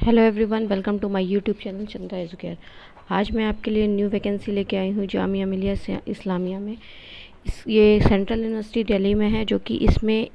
Hello everyone, welcome to my YouTube channel Chandra Educare. आज मैं आपके लिए न्यू वैकेंसी लेके आई हूँ जामिया मिलिया इस्लामिया में। ये सेंट्रल यूनिवर्सिटी दिल्ली में है, जो कि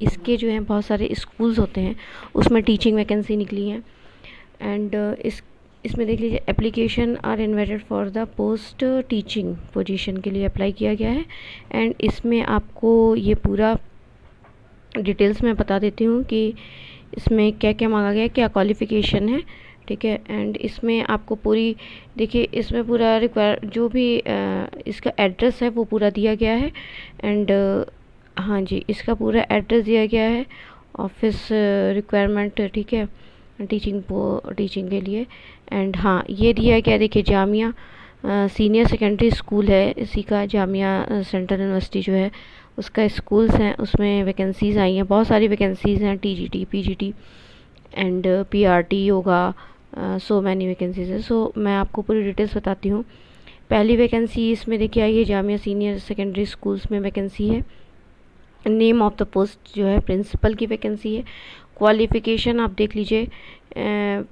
इसके जो हैं बहुत सारे स्कूल्स होते हैं, उसमें टीचिंग वैकेंसी निकली है। एंड इसमें देख लीजिए, application are invited for the post teaching position के लिए अप्लाई किया गया है। एंड इसमें आपको ये पूरा डिटेल्स मैं बता देती हूँ कि इसमें क्या क्या मांगा गया है, क्या क्वालिफ़िकेशन है, ठीक है। एंड इसमें आपको पूरी, देखिए इसमें पूरा रिक्वायर जो भी इसका एड्रेस है वो पूरा दिया गया है। एंड हाँ जी, इसका पूरा एड्रेस दिया गया है, ऑफिस रिक्वायरमेंट, ठीक है, टीचिंग के लिए। एंड हाँ, ये दिया गया, देखिए जामिया सीनियर सेकेंडरी स्कूल है इसी का, जामिया सेंट्रल यूनिवर्सिटी जो है उसका स्कूल्स हैं, उसमें वैकेंसीज़ आई हैं, बहुत सारी वैकेंसीज़ हैं, TGT, PGT and PRT, yoga, so many vacancies है। सो मैं आपको पूरी डिटेल्स बताती हूँ। पहली वैकेंसी इसमें देखिए आई है, जामिया सीनियर सेकेंडरी स्कूल्स में वैकेंसी है। नेम ऑफ द पोस्ट जो है प्रिंसिपल की वैकेंसी है। क्वालिफ़िकेशन आप देख लीजिए,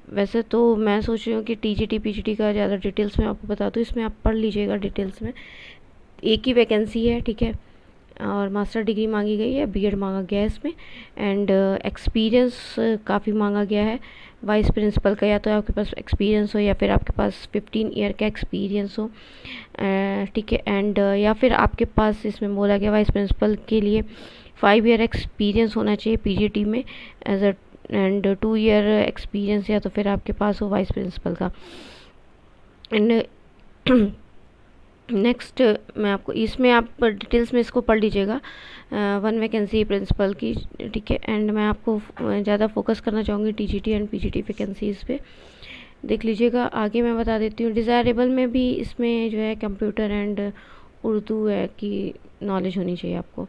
वैसे तो मैं सोच रही हूँ कि टीजीटी पीजीटी का ज़्यादा डिटेल्स में आपको बता दूँ, इसमें आप पढ़ लीजिएगा डिटेल्स में। एक ही वैकेंसी है, ठीक है, और मास्टर डिग्री मांगी गई है, बीएड मांगा गया है इसमें। एंड एक्सपीरियंस काफ़ी मांगा गया है वाइस प्रिंसिपल का, या तो आपके पास एक्सपीरियंस हो या फिर आपके पास 15 ईयर का एक्सपीरियंस हो, ठीक है। एंड या फिर आपके पास, इसमें बोला गया वाइस प्रिंसिपल के लिए 5 ईयर एक्सपीरियंस होना चाहिए पीजीटी में as a, and 2 year experience या तो फिर आपके पास हो वाइस प्रिंसिपल का। एंड नेक्स्ट मैं आपको, इसमें आप डिटेल्स में इसको पढ़ लीजिएगा, वन वैकेंसी प्रिंसिपल की, ठीक है। एंड मैं आपको ज़्यादा फोकस करना चाहूँगी टीजीटी एंड पीजीटी वैकेंसीज़ पे, देख लीजिएगा। आगे मैं बता देती हूँ, डिज़ायरेबल में भी इसमें जो है कंप्यूटर एंड उर्दू है की नॉलेज होनी चाहिए आपको,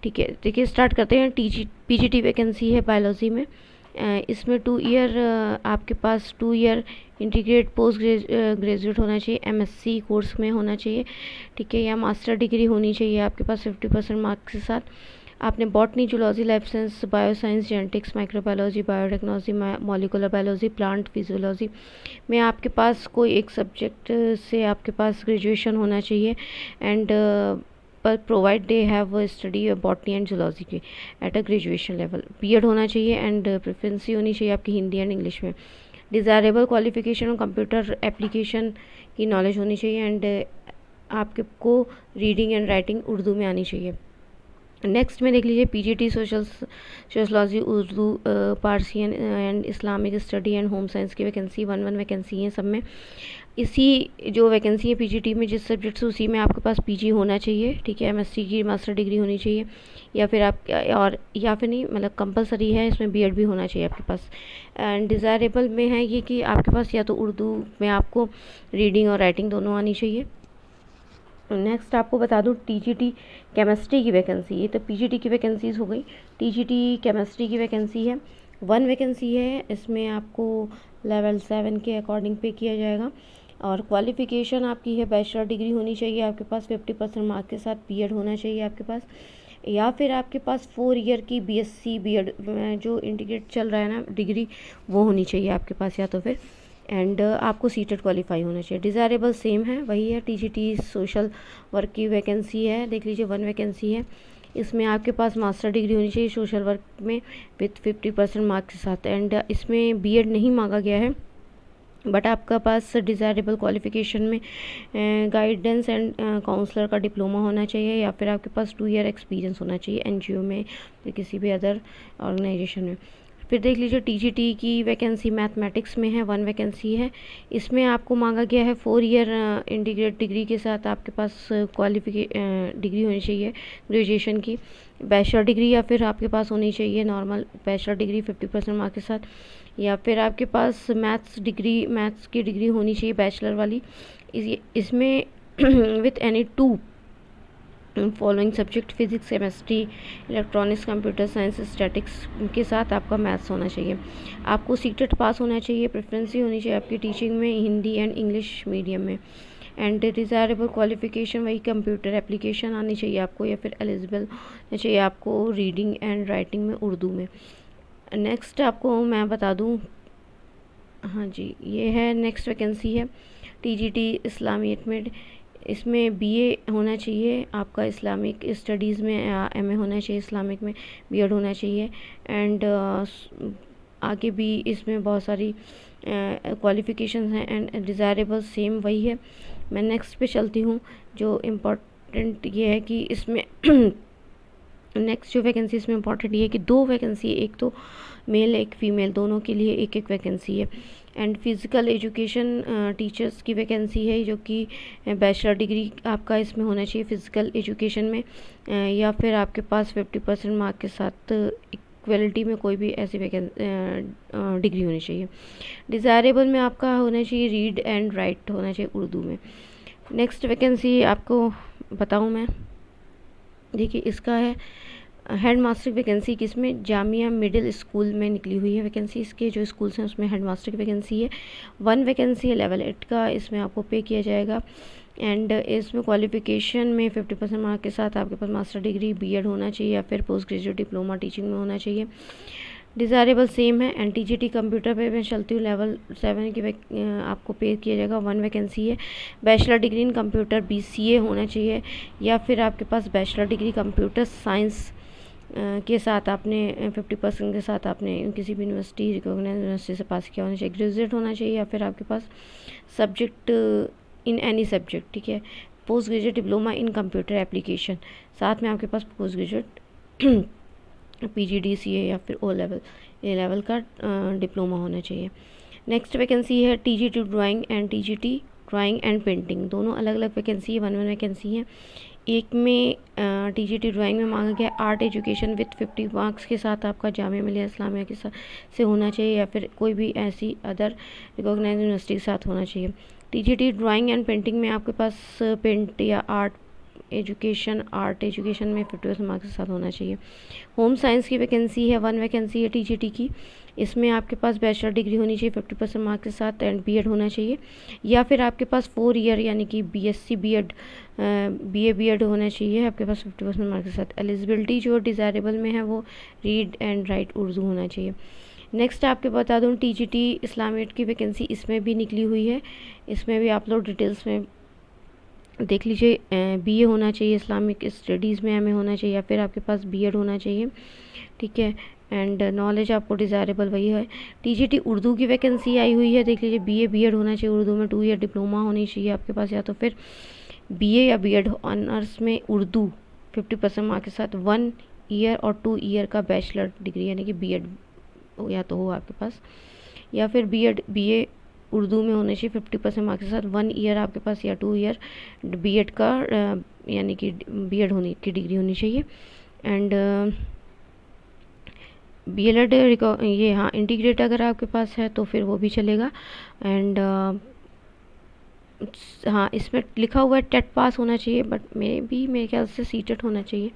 ठीक है। देखिए स्टार्ट करते हैं। पीजीटी वैकेंसी है बायोलॉजी में। इसमें 2 ईयर आपके पास 2 ईयर इंटीग्रेट पोस्ट ग्रेजुएट होना चाहिए, एमएससी कोर्स में होना चाहिए, ठीक है, या मास्टर डिग्री होनी चाहिए आपके पास 50% मार्क्स के साथ। आपने botany, zoology, life science, bio science, genetics, microbiology, biotechnology, molecular biology, plant physiology में आपके पास कोई एक सब्जेक्ट से आपके पास ग्रेजुएशन होना चाहिए। एंड पर provide they have study botany and zoology की at a graduation level. B Ed होना चाहिए एंड प्रेफरेंसी होनी चाहिए आपकी हिंदी एंड इंग्लिश में। डिज़ायरेबल क्वालिफिकेशन, कंप्यूटर एप्लीकेशन की नॉलेज होनी चाहिए। एंड आपके को रीडिंग एंड राइटिंग उर्दू में आनी चाहिए। नेक्स्ट में देख लीजिए, PGT sociology, Urdu, Parsi and Islamic study and home science की वैकेंसी, वन वैकेंसी है सब में। इसी जो वैकेंसी है पीजीटी में जिस सब्जेक्ट से, उसी में आपके पास पीजी होना चाहिए, ठीक है, एमएससी की मास्टर डिग्री होनी चाहिए, या फिर आप, और या फिर नहीं, मतलब कंपलसरी है इसमें बीएड भी होना चाहिए आपके पास। एंड डिज़ायरेबल में है ये कि आपके पास या तो उर्दू में आपको रीडिंग और राइटिंग दोनों आनी चाहिए। नेक्स्ट आपको बता दूं, टीजीटी केमिस्ट्री की वैकेंसी, ये तो पीजीटी की वैकेंसीज हो गई। टीजीटी केमिस्ट्री की वैकेंसी है, वन वैकेंसी है, इसमें आपको लेवल 7 के अकॉर्डिंग पे किया जाएगा। और क्वालिफ़िकेशन आपकी है, बैचलर डिग्री होनी चाहिए आपके पास 50% मार्क के साथ, बीएड होना चाहिए आपके पास, या फिर आपके पास 4 ईयर की बीएससी बीएड जो इंटीग्रेट चल रहा है ना डिग्री, वो होनी चाहिए आपके पास, या तो फिर। एंड आपको सीटेड क्वालिफाई होना चाहिए। डिज़ायरेबल सेम है, वही है, टीजीटी सोशल वर्क की वैकेंसी है, देख लीजिए, वन वैकेंसी है। इसमें आपके पास मास्टर डिग्री होनी चाहिए सोशल वर्क में विथ 50% मार्क्स के साथ। एंड इसमें बीएड नहीं मांगा गया है, बट आपका पास डिज़ायरेबल क्वालिफ़िकेशन में गाइडेंस एंड काउंसलर का डिप्लोमा होना चाहिए, या फिर आपके पास 2 ईयर एक्सपीरियंस होना चाहिए एनजीओ में या किसी भी अदर ऑर्गेनाइजेशन में। फिर देख लीजिए, टीजीटी की वैकेंसी मैथमेटिक्स में है, वन वैकेंसी है। इसमें आपको मांगा गया है 4 ईयर इंटीग्रेट डिग्री के साथ आपके पास डिग्री होनी चाहिए ग्रेजुएशन की, बैचलर डिग्री, या फिर आपके पास होनी चाहिए नॉर्मल बैचलर डिग्री 50% मार्क्स के साथ, या फिर आपके पास मैथ्स की डिग्री होनी चाहिए बैचलर वाली। इसमें with any 2 following subject, physics, chemistry, electronics, computer science, statics के साथ आपका मैथ्स होना चाहिए। आपको सीटेट पास होना चाहिए, प्रेफरेंसी होनी चाहिए आपकी टीचिंग में हिंदी एंड इंग्लिश मीडियम में। एंड डिज़ायरेबल क्वालिफ़िकेशन वही कंप्यूटर एप्लीकेशन आनी चाहिए आपको, या फिर एलिजिबल चाहिए आपको रीडिंग एंड राइटिंग में उर्दू में। नेक्स्ट आपको मैं बता दूँ, हाँ जी, ये है नेक्स्ट वैकेंसी है टीजीटी इस्लामियत में। इसमें बीए होना चाहिए आपका इस्लामिक स्टडीज़ में, या एमए होना चाहिए इस्लामिक में, बीएड होना चाहिए। एंड आगे भी इसमें बहुत सारी क्वालिफ़िकेशंस हैं एंड डिज़ायरेबल सेम वही है। मैं नेक्स्ट पे चलती हूँ। जो इम्पोर्टेंट ये है कि इसमें नेक्स्ट जो वैकेंसी इसमें इम्पॉर्टेंट ये है कि 2 वैकेंसी, एक तो मेल एक फ़ीमेल, दोनों के लिए एक एक वैकेंसी है। एंड फिज़िकल एजुकेशन टीचर्स की वैकेंसी है, जो कि बैचलर डिग्री आपका इसमें होना चाहिए फ़िज़िकल एजुकेशन में, या फिर आपके पास 50% मार्क के साथ इक्वलिटी में कोई भी ऐसी डिग्री होनी चाहिए। डिज़ायरेबल में आपका होना चाहिए रीड एंड राइट होना चाहिए उर्दू में। नेक्स्ट वैकेंसी आपको बताऊँ मैं, देखिए इसका है हेड मास्टर वैकेंसी, किसमें जामिया मिडिल स्कूल में निकली हुई है वैकेंसी। इसके जो स्कूल्स हैं उसमें हेड मास्टर की वैकेंसी है। 1 वैकेंसी है लेवल 8 का, इसमें आपको पे किया जाएगा। एंड इसमें क्वालिफिकेशन में 50% मार्क के साथ आपके पास मास्टर डिग्री, बीएड होना चाहिए या फिर पोस्ट ग्रेजुएट डिप्लोमा टीचिंग में होना चाहिए। डिज़ायरेबल सेम है। एंड टीजीटी कंप्यूटर पे मैं चलती हूँ, लेवल 7 की आपको पे किया जाएगा। 1 वैकेंसी है। Bachelor degree in computer BCA होना चाहिए, या फिर आपके पास बैचलर डिग्री कंप्यूटर साइंस के साथ आपने 50% के साथ आपने किसी भी यूनिवर्सिटी, रिकॉग्नाइज यूनिवर्सिटी से पास किया होना चाहिए, ग्रेजुएट होना चाहिए, या फिर आपके पास सब्जेक्ट इन एनी सब्जेक्ट, ठीक है। Post graduate diploma in computer application, साथ में आपके पास पोस्ट ग्रेजुएट पीजीडीसीए या फिर ए लेवल का डिप्लोमा होना चाहिए। नेक्स्ट वैकेंसी है TGT drawing and TGT drawing and painting, दोनों अलग अलग वैकेंसी है, 1 वैकेंसी है। एक में टीजीटी ड्राइंग में मांगा गया आर्ट एजुकेशन विथ 50 मार्क्स के साथ आपका जामिया मिलिया इस्लामिया के साथ से होना चाहिए, या फिर कोई भी ऐसी अदर रिकॉग्नाइज यूनिवर्सिटी के साथ होना चाहिए। टीजीटी ड्राइंग एंड पेंटिंग में आपके पास पेंट या आर्ट एजुकेशन में 50% मार्क्स के साथ होना चाहिए। होम साइंस की वैकेंसी है, 1 वैकेंसी है टीजीटी की। इसमें आपके पास बैचलर डिग्री होनी चाहिए 50% मार्क्स के साथ, एंड बीएड होना चाहिए, या फिर आपके पास 4 ईयर यानी कि बीएससी बीएड बीएड होना चाहिए आपके पास 50% मार्क्स के साथ। एलिजिबिलिटी जो डिज़ायरेबल में है वो रीड एंड राइट उर्दू होना चाहिए। नेक्स्ट आपके बता दूँ टीजीटी इस्लामियत की वैकेंसी इसमें भी निकली हुई है, इसमें भी आप लोग डिटेल्स में देख लीजिए। बीए होना चाहिए इस्लामिक स्टडीज़ में, एमए होना चाहिए, या फिर आपके पास बीएड होना चाहिए, ठीक है। एंड नॉलेज आपको डिज़ायरेबल वही है। टीजीटी उर्दू की वैकेंसी आई हुई है, देख लीजिए। बीए बीएड होना चाहिए उर्दू में, 2 ईयर डिप्लोमा होनी चाहिए आपके पास, या तो फिर बीए या बीएड ऑनर्स में उर्दू 50% मार्क्स के साथ, 1 ईयर और 2 ईयर का बैचलर डिग्री यानी कि बीएड या तो हो आपके पास, या फिर बीए उर्दू में होने चाहिए 50% मार्क्स के साथ, 1 ईयर आपके पास या 2 ईयर बीएड का यानी कि बीएड होने की डिग्री होनी चाहिए। एंड बीएलएड ये हाँ इंटीग्रेट अगर आपके पास है तो फिर वो भी चलेगा। एंड हाँ इसमें लिखा हुआ है टेट पास होना चाहिए, बट मेरे ख्याल से सीटेट होना चाहिए,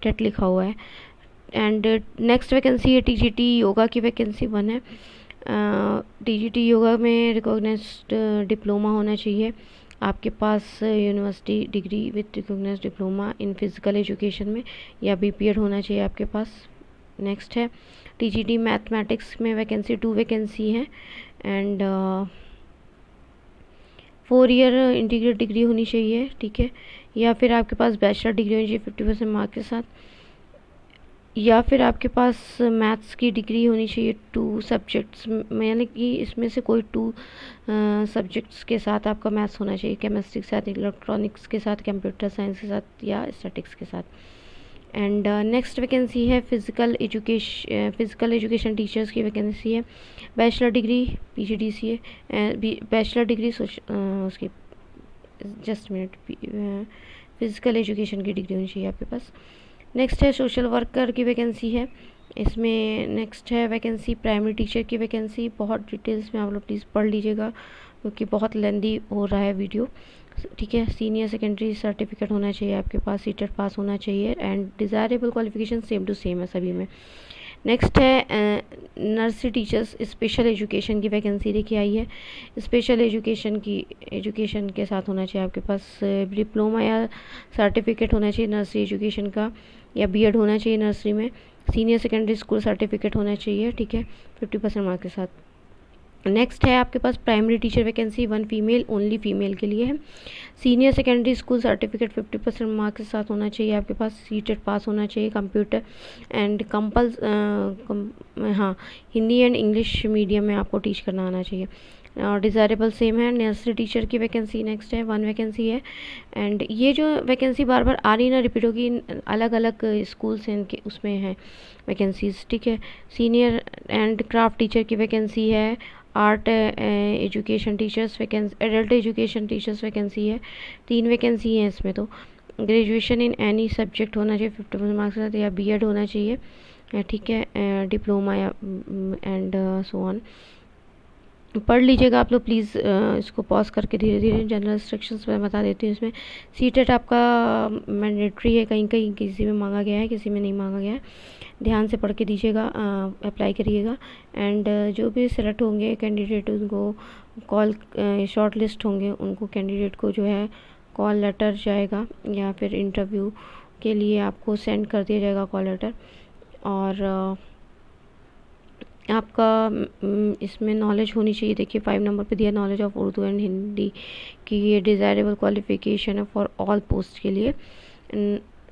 टेट लिखा हुआ है। एंड नेक्स्ट वैकेंसी है टीजीटी योगा की वैकेंसी 1 है। टीजीटी योगा में रिकॉग्नाइज्ड डिप्लोमा होना चाहिए आपके पास, university degree with recognized diploma in physical education में, या बीपीएड होना चाहिए आपके पास। नेक्स्ट है टीजीटी मैथमेटिक्स में वैकेंसी 2 वैकेंसी है। एंड 4 ईयर इंटीग्रेट डिग्री होनी चाहिए, ठीक है, या फिर आपके पास बैचलर डिग्री होनी चाहिए 50% मार्क के साथ, या फिर आपके पास मैथ्स की डिग्री होनी चाहिए 2 सब्जेक्ट्स में, यानी कि इसमें से कोई 2 सब्जेक्ट्स के साथ आपका मैथ्स होना चाहिए, केमिस्ट्री के साथ, इलेक्ट्रॉनिक्स के साथ, कंप्यूटर साइंस के साथ, या स्टैटिक्स के साथ। एंड नेक्स्ट वैकेंसी है फिज़िकल एजुकेशन टीचर्स की वैकेंसी है, bachelor degree PGDCA, bachelor degree उसकी जस्ट मिनट फिज़िकल एजुकेशन की डिग्री होनी चाहिए आपके पास। नेक्स्ट है सोशल वर्कर की वैकेंसी है, इसमें नेक्स्ट है वैकेंसी प्राइमरी टीचर की वैकेंसी। बहुत डिटेल्स में आप लोग प्लीज़ पढ़ लीजिएगा क्योंकि बहुत लेंदी हो रहा है वीडियो, ठीक है। सीनियर सेकेंडरी सर्टिफिकेट होना चाहिए आपके पास, सीटेट पास होना चाहिए, and desirable qualification same to same है सभी में। नेक्स्ट है नर्सरी टीचर्स स्पेशल एजुकेशन की वैकेंसी देखिए आई है। स्पेशल एजुकेशन के साथ होना चाहिए आपके पास डिप्लोमा या सर्टिफिकेट होना चाहिए नर्सरी एजुकेशन का, या बीएड होना चाहिए नर्सरी में। सीनियर सेकेंडरी स्कूल सर्टिफिकेट होना चाहिए, ठीक है, 50% मार्क के साथ। नेक्स्ट है आपके पास primary teacher vacancy, 1 female, only female के लिए है। Senior secondary school certificate 50% marks के साथ होना चाहिए आपके पास, सीटेट पास होना चाहिए, कंप्यूटर एंड हाँ हिंदी एंड इंग्लिश मीडियम में आपको टीच करना आना चाहिए। और डिज़ायरेबल सेम है। नर्सरी टीचर की वैकेंसी नेक्स्ट है, 1 वैकेंसी है। एंड ये जो वैकेंसी बार बार आ रही ना, रिपीट होगी, अलग अलग स्कूल्स हैं इनके, उसमें है वैकेंसीज, ठीक है। सीनियर एंड क्राफ्ट टीचर की वैकेंसी है। Art education teachers vacancy, adult education teachers vacancy है, 3 वैकेंसी है इसमें। तो ग्रेजुएशन इन एनी सब्जेक्ट होना चाहिए 50% मार्क्स के साथ, या बीएड होना चाहिए, ठीक है, डिप्लोमा या एंड सो ऑन। पढ़ लीजिएगा आप लोग प्लीज़, इसको पॉज करके धीरे धीरे। जनरल इंस्ट्रक्शंस मैं बता देती हूँ। इसमें सीटेट आपका मैंडेटरी है, कहीं कहीं किसी में मांगा गया है, किसी में नहीं मांगा गया है। ध्यान से पढ़ के दीजिएगा, अप्लाई करिएगा। एंड जो भी सिलेक्ट होंगे कैंडिडेट, उनको कॉल, शॉर्ट लिस्ट होंगे, उनको कैंडिडेट को जो है कॉल लेटर जाएगा, या फिर इंटरव्यू के लिए आपको सेंड कर दिया जाएगा कॉल लेटर। और आपका इसमें नॉलेज होनी चाहिए। देखिए 5 नंबर पे दिया, knowledge of Urdu and Hindi की ये डिज़ायरेबल क्वालिफ़िकेशन है फॉर ऑल पोस्ट के लिए,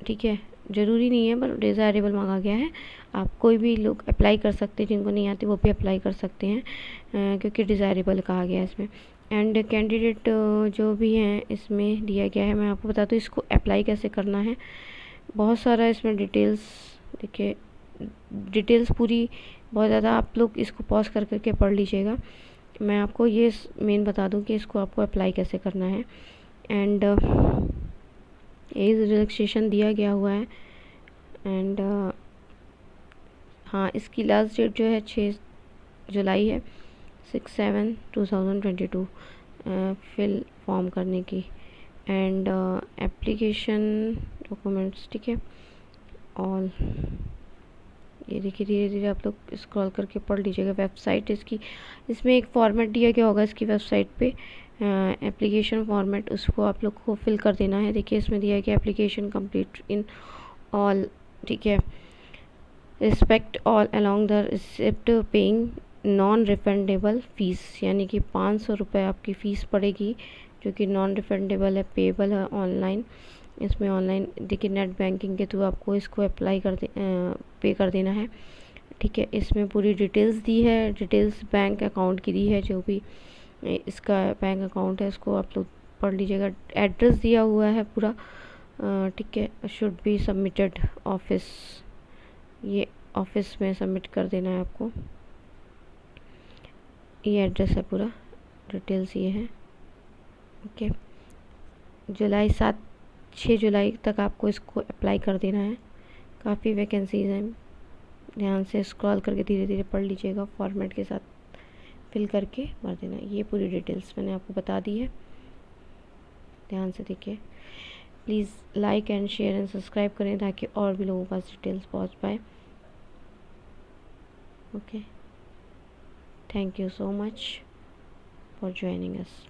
ठीक है। ज़रूरी नहीं है पर डिज़ायरेबल मांगा गया है। आप कोई भी लोग अप्लाई कर सकते हैं, जिनको नहीं आती वो भी अप्लाई कर सकते हैं, क्योंकि डिज़ायरेबल कहा गया है इसमें। एंड कैंडिडेट जो भी हैं इसमें दिया गया है, मैं आपको बता दूँ इसको अप्लाई कैसे करना है। बहुत सारा इसमें डिटेल्स, देखिए डिटेल्स पूरी बहुत ज़्यादा, आप लोग इसको पॉज कर करके पढ़ लीजिएगा। मैं आपको ये मेन बता दूं कि इसको आपको अप्लाई कैसे करना है। एंड एज रिलैक्सेशन दिया गया हुआ है। एंड हाँ, इसकी लास्ट डेट जो है 6 जुलाई है, 6/7/2022 फिल फॉर्म करने की। एंड एप्लीकेशन डॉक्यूमेंट्स, ठीक है, ऑल, ये देखिए धीरे धीरे आप लोग स्क्रॉल करके पढ़ लीजिएगा। वेबसाइट इसकी, इसमें एक फॉर्मेट दिया गया होगा इसकी वेबसाइट पे, एप्लीकेशन फॉर्मेट, उसको आप लोग को फिल कर देना है। देखिए इसमें दिया गया एप्लीकेशन कंप्लीट इन ऑल, ठीक है, respect all along the receipt paying non refundable fees, यानी कि 500 रुपये आपकी फ़ीस पड़ेगी, जो कि नॉन रिफंडेबल है, पेबल है ऑनलाइन। इसमें ऑनलाइन देखिए नेट बैंकिंग के थ्रू आपको इसको अप्लाई पे कर देना है, ठीक है। इसमें पूरी डिटेल्स दी है, डिटेल्स बैंक अकाउंट की दी है, जो भी इसका बैंक अकाउंट है उसको आप लोग पढ़ लीजिएगा। एड्रेस दिया हुआ है पूरा, ठीक है। शुड बी सबमिटेड ऑफिस, ये ऑफिस में सबमिट कर देना है आपको। ये एड्रेस है पूरा, डिटेल्स ये है, ओके। जुलाई 6 जुलाई तक आपको इसको अप्लाई कर देना है। काफ़ी वैकेंसीज़ हैं, ध्यान से स्क्रॉल करके धीरे धीरे पढ़ लीजिएगा, फॉर्मेट के साथ फिल करके भर देना। ये पूरी डिटेल्स मैंने आपको बता दी है, ध्यान से देखिए। Please like and share and subscribe करें ताकि और भी लोगों के पास डिटेल्स पहुंच पाए, okay. Thank you so much for joining us.